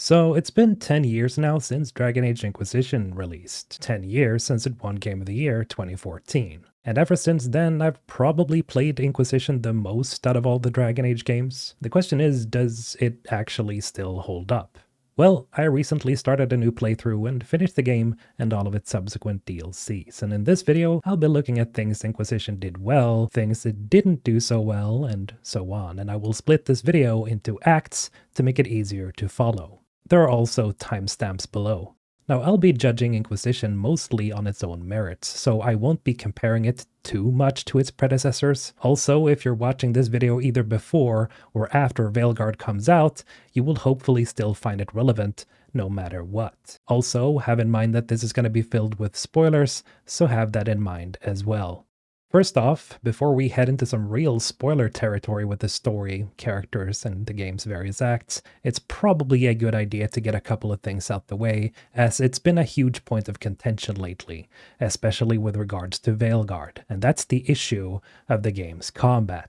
So it's been 10 years now since Dragon Age Inquisition released, 10 years since it won Game of the Year 2014. And ever since then, I've probably played Inquisition the most out of all the Dragon Age games. The question is, does it actually still hold up? Well, I recently started a new playthrough and finished the game and all of its subsequent DLCs, and in this video, I'll be looking at things Inquisition did well, things it didn't do so well, and so on, and I will split this video into acts to make it easier to follow. There are also timestamps below. Now, I'll be judging Inquisition mostly on its own merits, so I won't be comparing it too much to its predecessors. Also, if you're watching this video either before or after Veilguard comes out, you will hopefully still find it relevant no matter what. Also, have in mind that this is going to be filled with spoilers, so have that in mind as well. First off, before we head into some real spoiler territory with the story, characters, and the game's various acts, it's probably a good idea to get a couple of things out the way, as it's been a huge point of contention lately, especially with regards to Veilguard, and that's the issue of the game's combat.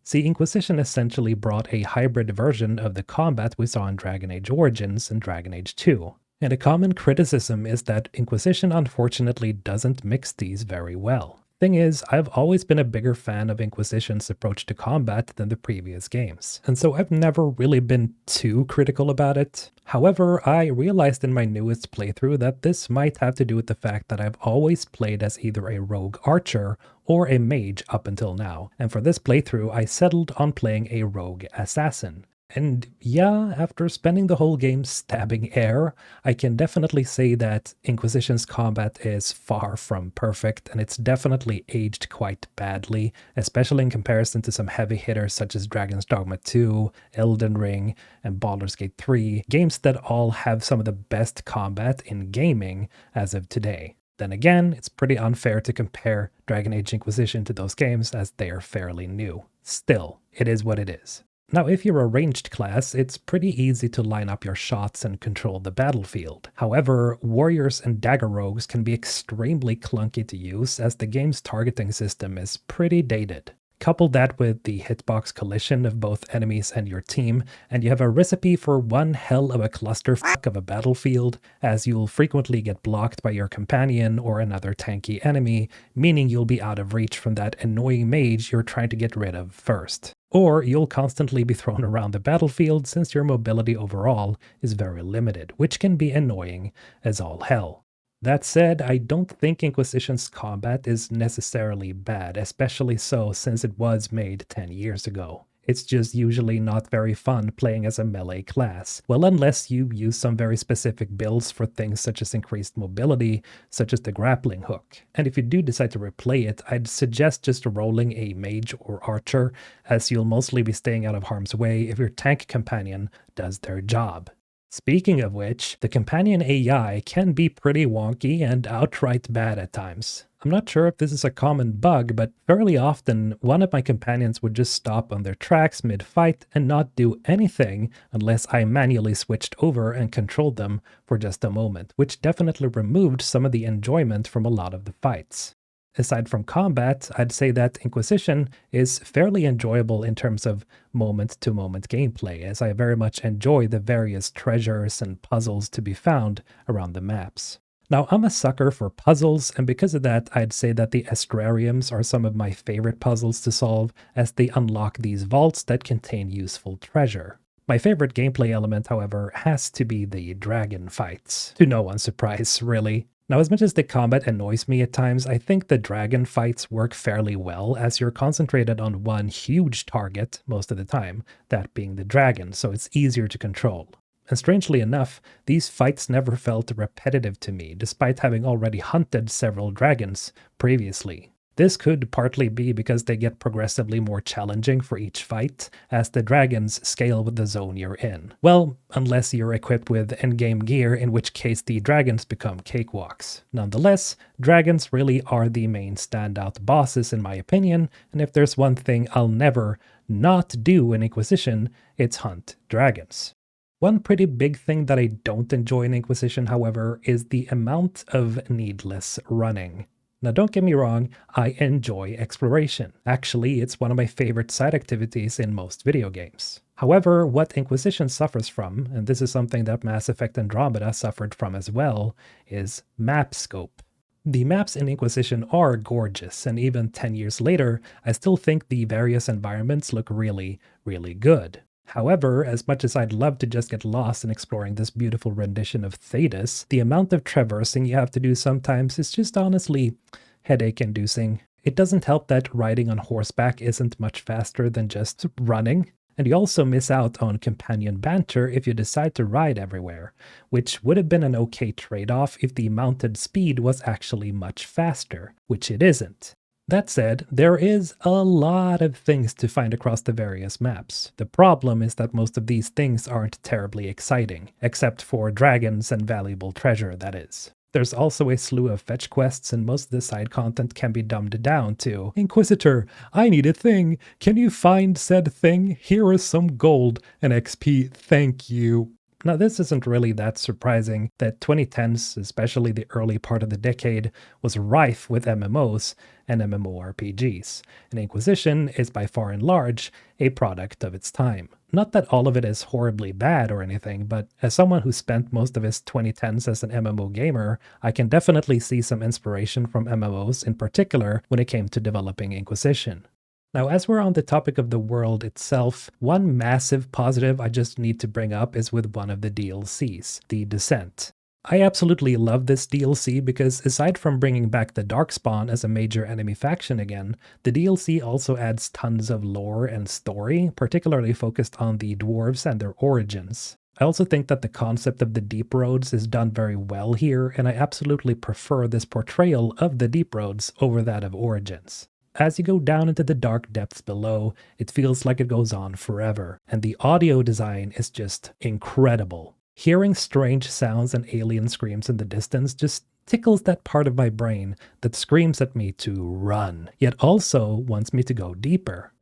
See, Inquisition essentially brought a hybrid version of the combat we saw in Dragon Age Origins and Dragon Age 2. And a common criticism is that Inquisition unfortunately doesn't mix these very well. Thing is, I've always been a bigger fan of Inquisition's approach to combat than the previous games, and so I've never really been too critical about it. However, I realized in my newest playthrough that this might have to do with the fact that I've always played as either a rogue archer or a mage up until now, and for this playthrough I settled on playing a rogue assassin. And yeah, after spending the whole game stabbing air, I can definitely say that Inquisition's combat is far from perfect, and it's definitely aged quite badly, especially in comparison to some heavy hitters such as Dragon's Dogma 2, Elden Ring, and Baldur's Gate 3, games that all have some of the best combat in gaming as of today. Then again, it's pretty unfair to compare Dragon Age Inquisition to those games as they are fairly new. Still, it is what it is. Now, if you're a ranged class, it's pretty easy to line up your shots and control the battlefield. However, warriors and dagger rogues can be extremely clunky to use as the game's targeting system is pretty dated. Couple that with the hitbox collision of both enemies and your team, and you have a recipe for one hell of a clusterfuck of a battlefield, as you'll frequently get blocked by your companion or another tanky enemy, meaning you'll be out of reach from that annoying mage you're trying to get rid of first. Or you'll constantly be thrown around the battlefield since your mobility overall is very limited, which can be annoying as all hell. That said, I don't think Inquisition's combat is necessarily bad, especially so since it was made 10 years ago. It's just usually not very fun playing as a melee class. Well, unless you use some very specific builds for things such as increased mobility, such as the grappling hook. And if you do decide to replay it, I'd suggest just rolling a mage or archer, as you'll mostly be staying out of harm's way if your tank companion does their job. Speaking of which, the companion AI can be pretty wonky and outright bad at times. I'm not sure if this is a common bug, but fairly often one of my companions would just stop on their tracks mid-fight and not do anything unless I manually switched over and controlled them for just a moment, which definitely removed some of the enjoyment from a lot of the fights. Aside from combat, I'd say that Inquisition is fairly enjoyable in terms of moment-to-moment gameplay, as I very much enjoy the various treasures and puzzles to be found around the maps. Now, I'm a sucker for puzzles, and because of that, I'd say that the Astrariums are some of my favorite puzzles to solve, as they unlock these vaults that contain useful treasure. My favorite gameplay element, however, has to be the dragon fights. To no one's surprise, really. Now, as much as the combat annoys me at times, I think the dragon fights work fairly well as you're concentrated on one huge target most of the time, that being the dragon, so it's easier to control. And strangely enough, these fights never felt repetitive to me, despite having already hunted several dragons previously. This could partly be because they get progressively more challenging for each fight, as the dragons scale with the zone you're in. Well, unless you're equipped with endgame gear, in which case the dragons become cakewalks. Nonetheless, dragons really are the main standout bosses in my opinion, and if there's one thing I'll never not do in Inquisition, it's hunt dragons. One pretty big thing that I don't enjoy in Inquisition, however, is the amount of needless running. Now don't get me wrong, I enjoy exploration. Actually, it's one of my favorite side activities in most video games. However, what Inquisition suffers from, and this is something that Mass Effect Andromeda suffered from as well, is map scope. The maps in Inquisition are gorgeous, and even 10 years later, I still think the various environments look really, really good. However, as much as I'd love to just get lost in exploring this beautiful rendition of Thedas, the amount of traversing you have to do sometimes is just honestly headache-inducing. It doesn't help that riding on horseback isn't much faster than just running, and you also miss out on companion banter if you decide to ride everywhere, which would have been an okay trade-off if the mounted speed was actually much faster, which it isn't. That said, there is a lot of things to find across the various maps. The problem is that most of these things aren't terribly exciting, except for dragons and valuable treasure, that is. There's also a slew of fetch quests, and most of the side content can be dumbed down to, "Inquisitor, I need a thing. Can you find said thing? Here is some gold and XP, thank you." Now, this isn't really that surprising that 2010s, especially the early part of the decade, was rife with MMOs and MMORPGs, and Inquisition is by far and large a product of its time. Not that all of it is horribly bad or anything, but as someone who spent most of his 2010s as an MMO gamer, I can definitely see some inspiration from MMOs in particular when it came to developing Inquisition. Now, as we're on the topic of the world itself, one massive positive I just need to bring up is with one of the DLCs, the Descent. I absolutely love this DLC because aside from bringing back the Darkspawn as a major enemy faction again, the DLC also adds tons of lore and story, particularly focused on the dwarves and their origins. I also think that the concept of the Deep Roads is done very well here, and I absolutely prefer this portrayal of the Deep Roads over that of Origins. As you go down into the dark depths below, it feels like it goes on forever, and the audio design is just incredible. Hearing strange sounds and alien screams in the distance just tickles that part of my brain that screams at me to run, yet also wants me to go deeper.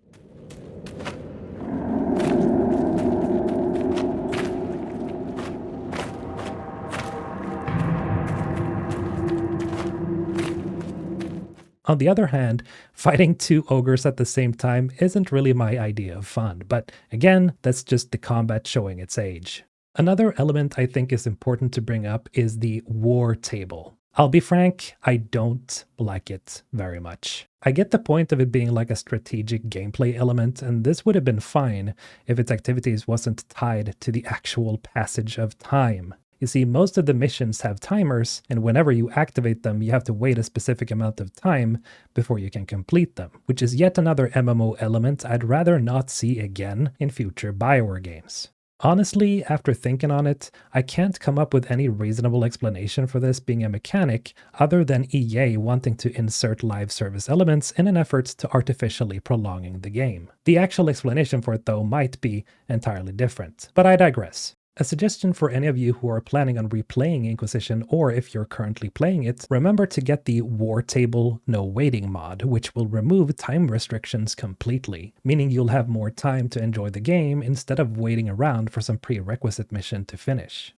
On the other hand, fighting two ogres at the same time isn't really my idea of fun, but again, that's just the combat showing its age. Another element I think is important to bring up is the war table. I'll be frank, I don't like it very much. I get the point of it being like a strategic gameplay element, and this would have been fine if its activities wasn't tied to the actual passage of time. You see, most of the missions have timers, and whenever you activate them, you have to wait a specific amount of time before you can complete them, which is yet another MMO element I'd rather not see again in future Bioware games. Honestly, after thinking on it, I can't come up with any reasonable explanation for this being a mechanic other than EA wanting to insert live service elements in an effort to artificially prolonging the game. The actual explanation for it though might be entirely different, but I digress. A suggestion for any of you who are planning on replaying Inquisition, or if you're currently playing it, remember to get the War Table No Waiting mod, which will remove time restrictions completely, meaning you'll have more time to enjoy the game instead of waiting around for some prerequisite mission to finish.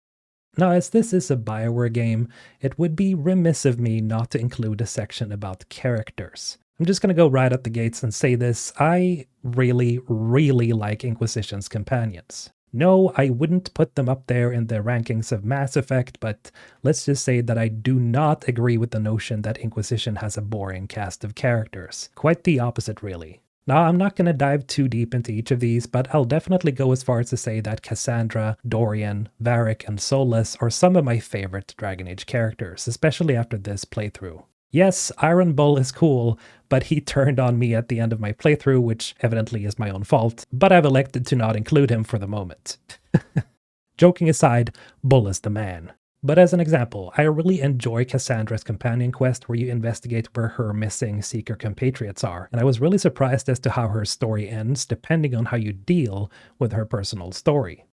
Now, as this is a Bioware game, it would be remiss of me not to include a section about characters. I'm just gonna go right at the gates and say this, I really like Inquisition's companions. No, I wouldn't put them up there in the rankings of Mass Effect, but let's just say that I do not agree with the notion that Inquisition has a boring cast of characters. Quite the opposite, really. Now, I'm not going to dive too deep into each of these, but I'll definitely go as far as to say that Cassandra, Dorian, Varric, and Solas are some of my favorite Dragon Age characters, especially after this playthrough. Yes, Iron Bull is cool, but he turned on me at the end of my playthrough, which evidently is my own fault, but I've elected to not include him for the moment. Joking aside, Bull is the man. But as an example, I really enjoy Cassandra's companion quest where you investigate where her missing Seeker compatriots are, and I was really surprised as to how her story ends depending on how you deal with her personal story.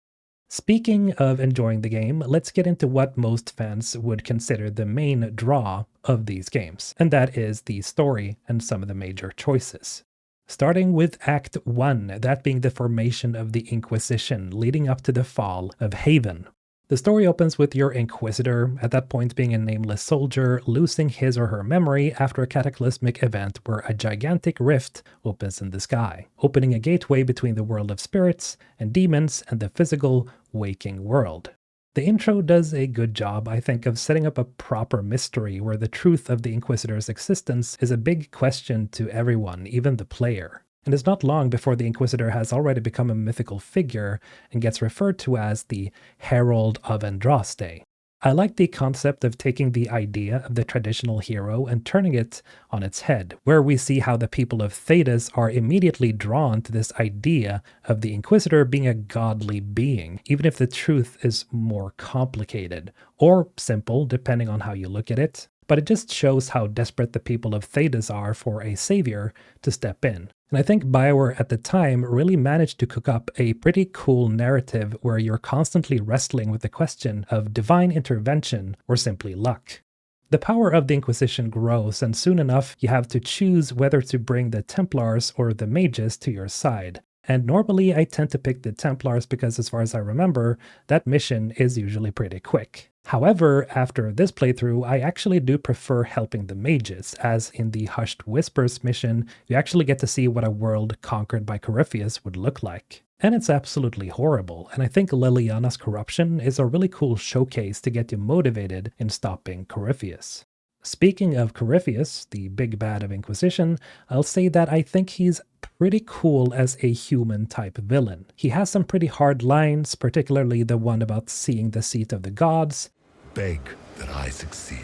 Speaking of enjoying the game, let's get into what most fans would consider the main draw of these games, and that is the story and some of the major choices. Starting with Act 1, that being the formation of the Inquisition leading up to the fall of Haven. The story opens with your Inquisitor, at that point being a nameless soldier, losing his or her memory after a cataclysmic event where a gigantic rift opens in the sky, opening a gateway between the world of spirits and demons and the physical, waking world. The intro does a good job, I think, of setting up a proper mystery where the truth of the Inquisitor's existence is a big question to everyone, even the player. And it's not long before the Inquisitor has already become a mythical figure and gets referred to as the Herald of Andraste. I like the concept of taking the idea of the traditional hero and turning it on its head, where we see how the people of Thedas are immediately drawn to this idea of the Inquisitor being a godly being, even if the truth is more complicated, or simple, depending on how you look at it. But it just shows how desperate the people of Thedas are for a savior to step in. And I think Bioware at the time really managed to cook up a pretty cool narrative where you're constantly wrestling with the question of divine intervention or simply luck. The power of the Inquisition grows, and soon enough you have to choose whether to bring the Templars or the mages to your side. And normally I tend to pick the Templars because, as far as I remember, that mission is usually pretty quick. However, after this playthrough, I actually do prefer helping the mages, as in the Hushed Whispers mission, you actually get to see what a world conquered by Corypheus would look like. And it's absolutely horrible, and I think Liliana's corruption is a really cool showcase to get you motivated in stopping Corypheus. Speaking of Corypheus, the big bad of Inquisition, I'll say that I think he's pretty cool as a human-type villain. He has some pretty hard lines, particularly the one about seeing the seat of the gods. Beg that I succeed,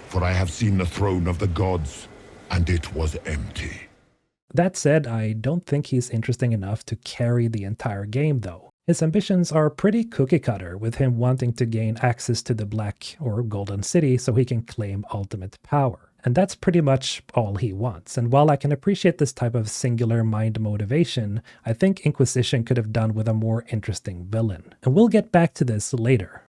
for I have seen the throne of the gods, and it was empty. That said, I don't think he's interesting enough to carry the entire game though. His ambitions are pretty cookie-cutter, with him wanting to gain access to the Black or Golden City so he can claim ultimate power. And that's pretty much all he wants, and while I can appreciate this type of singular mind motivation, I think Inquisition could have done with a more interesting villain. And we'll get back to this later.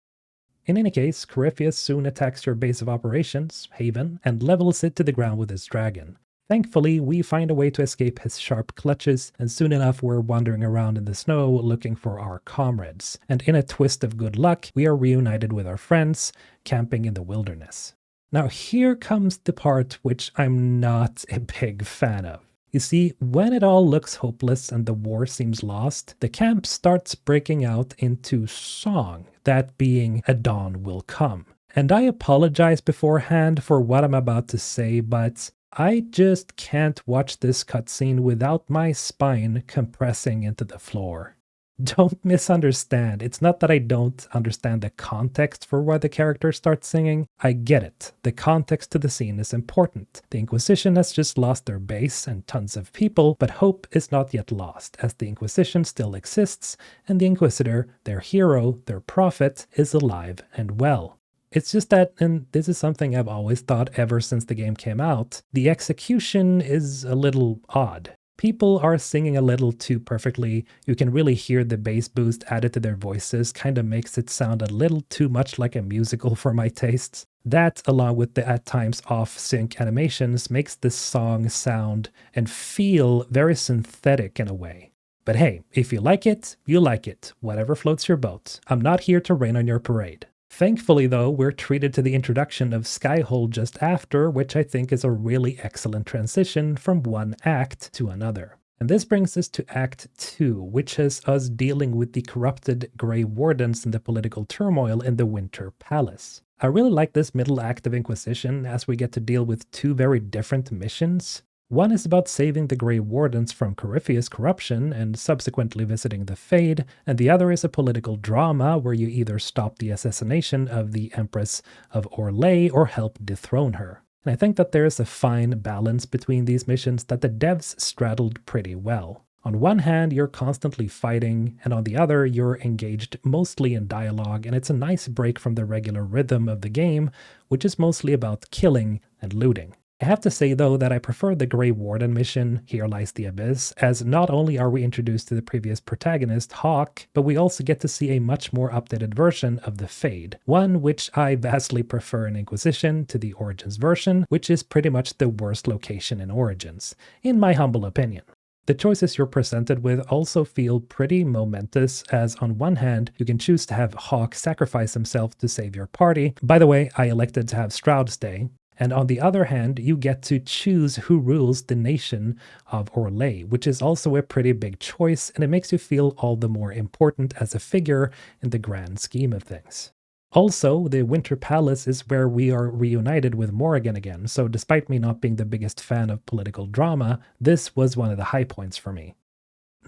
In any case, Corypheus soon attacks your base of operations, Haven, and levels it to the ground with his dragon. Thankfully, we find a way to escape his sharp clutches, and soon enough we're wandering around in the snow looking for our comrades. And in a twist of good luck, we are reunited with our friends, camping in the wilderness. Now here comes the part which I'm not a big fan of. You see, when it all looks hopeless and the war seems lost, the camp starts breaking out into song, that being "A Dawn Will Come." And I apologize beforehand for what I'm about to say, but I just can't watch this cutscene without my spine compressing into the floor. Don't misunderstand, it's not that I don't understand the context for why the character starts singing. I get it, the context to the scene is important. The Inquisition has just lost their base and tons of people, but hope is not yet lost, as the Inquisition still exists, and the Inquisitor, their hero, their prophet, is alive and well. It's just that, and this is something I've always thought ever since the game came out, the execution is a little odd. People are singing a little too perfectly. You can really hear the bass boost added to their voices, kinda makes it sound a little too much like a musical for my tastes. That, along with the at times off-sync animations, makes this song sound and feel very synthetic in a way. But hey, if you like it, you like it. Whatever floats your boat. I'm not here to rain on your parade. Thankfully though, we're treated to the introduction of Skyhold just after, which I think is a really excellent transition from one act to another. And this brings us to Act 2, which is us dealing with the corrupted Grey Wardens and the political turmoil in the Winter Palace. I really like this middle act of Inquisition, as we get to deal with two very different missions. One is about saving the Grey Wardens from Corypheus' corruption and subsequently visiting the Fade, and the other is a political drama where you either stop the assassination of the Empress of Orlais or help dethrone her. And I think that there is a fine balance between these missions that the devs straddled pretty well. On one hand, you're constantly fighting, and on the other, you're engaged mostly in dialogue, and it's a nice break from the regular rhythm of the game, which is mostly about killing and looting. I have to say though that I prefer the Grey Warden mission, Here Lies the Abyss, as not only are we introduced to the previous protagonist, Hawk, but we also get to see a much more updated version of the Fade, one which I vastly prefer in Inquisition to the Origins version, which is pretty much the worst location in Origins, in my humble opinion. The choices you're presented with also feel pretty momentous, as on one hand, you can choose to have Hawke sacrifice himself to save your party. By the way, I elected to have Stroud stay. And on the other hand, you get to choose who rules the nation of Orlais, which is also a pretty big choice, and it makes you feel all the more important as a figure in the grand scheme of things. Also, the Winter Palace is where we are reunited with Morrigan again, so despite me not being the biggest fan of political drama, this was one of the high points for me.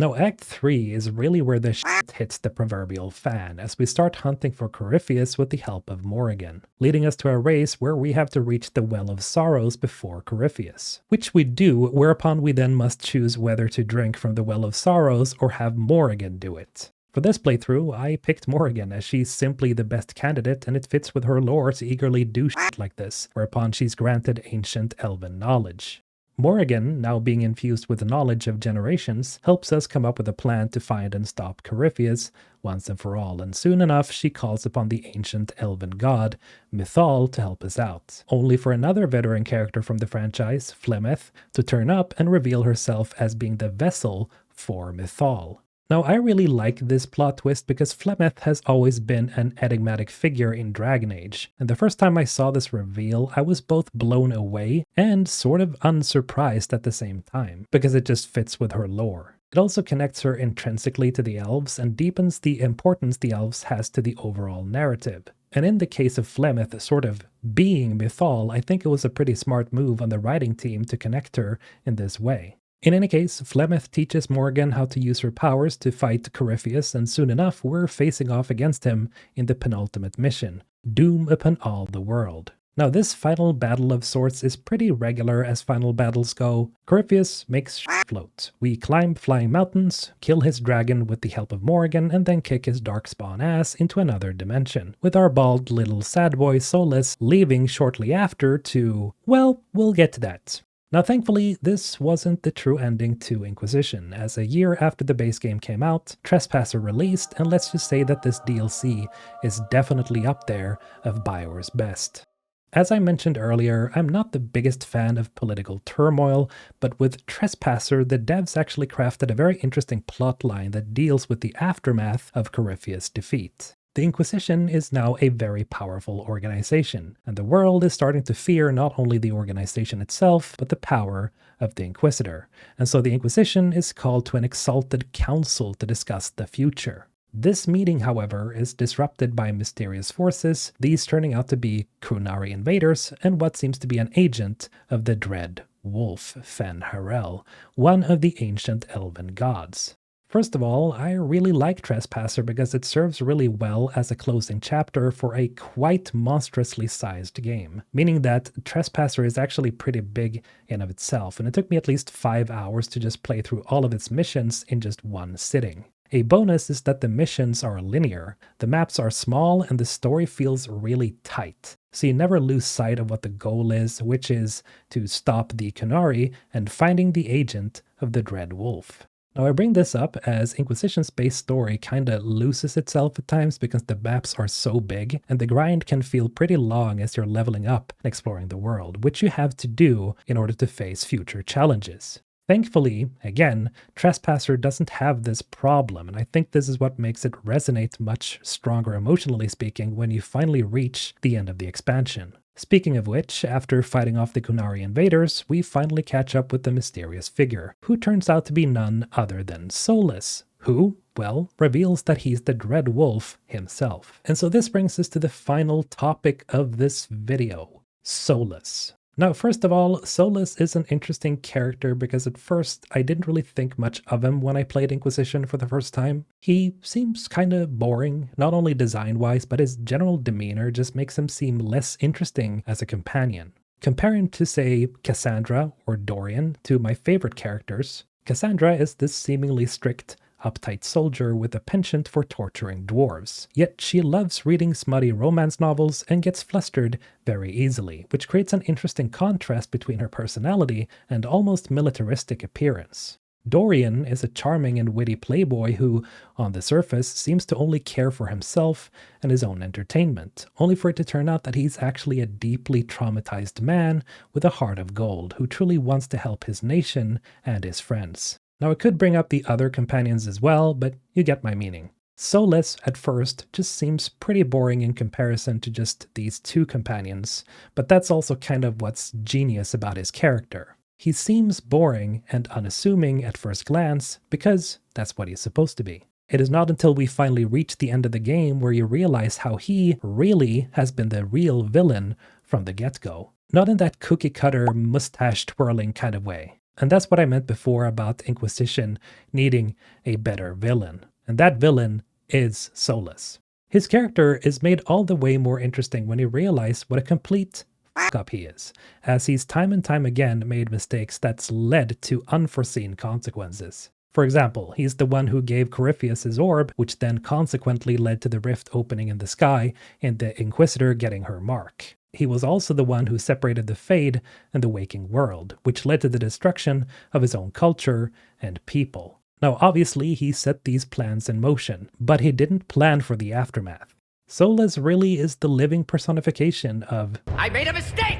Now, Act 3 is really where the shit hits the proverbial fan, as we start hunting for Corypheus with the help of Morrigan, leading us to a race where we have to reach the Well of Sorrows before Corypheus. Which we do, whereupon we then must choose whether to drink from the Well of Sorrows or have Morrigan do it. For this playthrough, I picked Morrigan as she's simply the best candidate, and it fits with her lore to eagerly do shit like this, whereupon she's granted ancient elven knowledge. Morrigan, now being infused with the knowledge of generations, helps us come up with a plan to find and stop Corypheus once and for all, and soon enough she calls upon the ancient elven god, Mythal, to help us out, only for another veteran character from the franchise, Flemeth, to turn up and reveal herself as being the vessel for Mythal. Now, I really like this plot twist because Flemeth has always been an enigmatic figure in Dragon Age, and the first time I saw this reveal, I was both blown away and sort of unsurprised at the same time, because it just fits with her lore. It also connects her intrinsically to the elves and deepens the importance the elves has to the overall narrative. And in the case of Flemeth sort of being Mythal, I think it was a pretty smart move on the writing team to connect her in this way. In any case, Flemeth teaches Morrigan how to use her powers to fight Corypheus, and soon enough we're facing off against him in the penultimate mission, Doom upon all the world. Now, this final battle of sorts is pretty regular as final battles go. Corypheus makes float. We climb flying mountains, kill his dragon with the help of Morrigan, and then kick his darkspawn ass into another dimension, with our bald little sad boy Solas leaving shortly after to, well, we'll get to that. Now, thankfully, this wasn't the true ending to Inquisition, as a year after the base game came out, Trespasser released, and let's just say that this DLC is definitely up there of Bioware's best. As I mentioned earlier, I'm not the biggest fan of political turmoil, but with Trespasser, the devs actually crafted a very interesting plotline that deals with the aftermath of Corypheus' defeat. The Inquisition is now a very powerful organization, and the world is starting to fear not only the organization itself, but the power of the Inquisitor. And so the Inquisition is called to an exalted council to discuss the future. This meeting, however, is disrupted by mysterious forces, these turning out to be Qunari invaders and what seems to be an agent of the dread Wolf, Fen-Harel, one of the ancient elven gods. First of all, I really like Trespasser because it serves really well as a closing chapter for a quite monstrously sized game, meaning that Trespasser is actually pretty big in of itself, and it took me at least 5 hours to just play through all of its missions in just one sitting. A bonus is that the missions are linear, the maps are small, and the story feels really tight, so you never lose sight of what the goal is, which is to stop the Qunari and finding the agent of the Dread Wolf. Now, I bring this up as Inquisition's base story kinda loses itself at times because the maps are so big, and the grind can feel pretty long as you're leveling up and exploring the world, which you have to do in order to face future challenges. Thankfully, again, Trespasser doesn't have this problem, and I think this is what makes it resonate much stronger emotionally speaking when you finally reach the end of the expansion. Speaking of which, after fighting off the Qunari invaders, we finally catch up with the mysterious figure, who turns out to be none other than Solas, who, well, reveals that he's the Dread Wolf himself. And so this brings us to the final topic of this video, Solas. Now, first of all, Solas is an interesting character because at first I didn't really think much of him when I played Inquisition for the first time. He seems kinda boring, not only design-wise, but his general demeanor just makes him seem less interesting as a companion. Compare him to, say, Cassandra or Dorian, two of my favorite characters. Cassandra is this seemingly strict, uptight soldier with a penchant for torturing dwarves. Yet she loves reading smutty romance novels and gets flustered very easily, which creates an interesting contrast between her personality and almost militaristic appearance. Dorian is a charming and witty playboy who, on the surface, seems to only care for himself and his own entertainment, only for it to turn out that he's actually a deeply traumatized man with a heart of gold who truly wants to help his nation and his friends. Now, I could bring up the other companions as well, but you get my meaning. Solas, at first, just seems pretty boring in comparison to just these two companions, but that's also kind of what's genius about his character. He seems boring and unassuming at first glance because that's what he's supposed to be. It is not until we finally reach the end of the game where you realize how he really has been the real villain from the get-go. Not in that cookie-cutter, mustache-twirling kind of way. And that's what I meant before about Inquisition needing a better villain. And that villain is Solas. His character is made all the way more interesting when you realize what a complete f***up he is, as he's time and time again made mistakes that's led to unforeseen consequences. For example, he's the one who gave Corypheus his orb, which then consequently led to the rift opening in the sky and the Inquisitor getting her mark. He was also the one who separated the Fade and the waking world, which led to the destruction of his own culture and people. Now, obviously, he set these plans in motion, but he didn't plan for the aftermath. Solas really is the living personification of I made a mistake!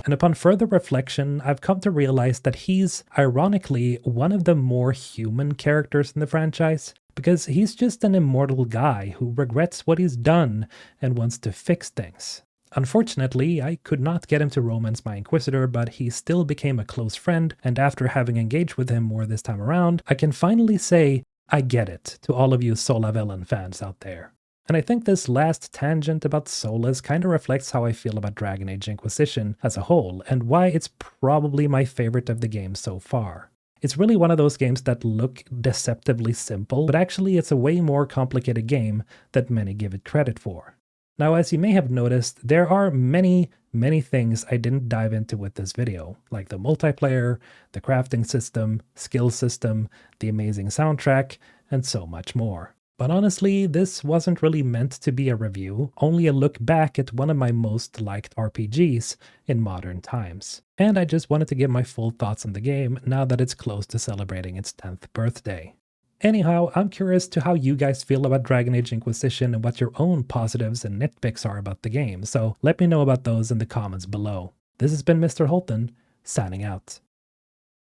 And upon further reflection, I've come to realize that he's, ironically, one of the more human characters in the franchise, because he's just an immortal guy who regrets what he's done and wants to fix things. Unfortunately, I could not get him to romance my Inquisitor, but he still became a close friend, and after having engaged with him more this time around, I can finally say, I get it, to all of you Sola villain fans out there. And I think this last tangent about Solas kind of reflects how I feel about Dragon Age Inquisition as a whole, and why it's probably my favorite of the games so far. It's really one of those games that look deceptively simple, but actually it's a way more complicated game than many give it credit for. Now, as you may have noticed, there are many things I didn't dive into with this video, like the multiplayer, the crafting system, skill system, the amazing soundtrack, and so much more. But honestly, this wasn't really meant to be a review, only a look back at one of my most liked RPGs in modern times. And I just wanted to give my full thoughts on the game now that it's close to celebrating its 10th birthday. Anyhow, I'm curious to how you guys feel about Dragon Age Inquisition and what your own positives and nitpicks are about the game, so let me know about those in the comments below. This has been Mr. Holton, signing out.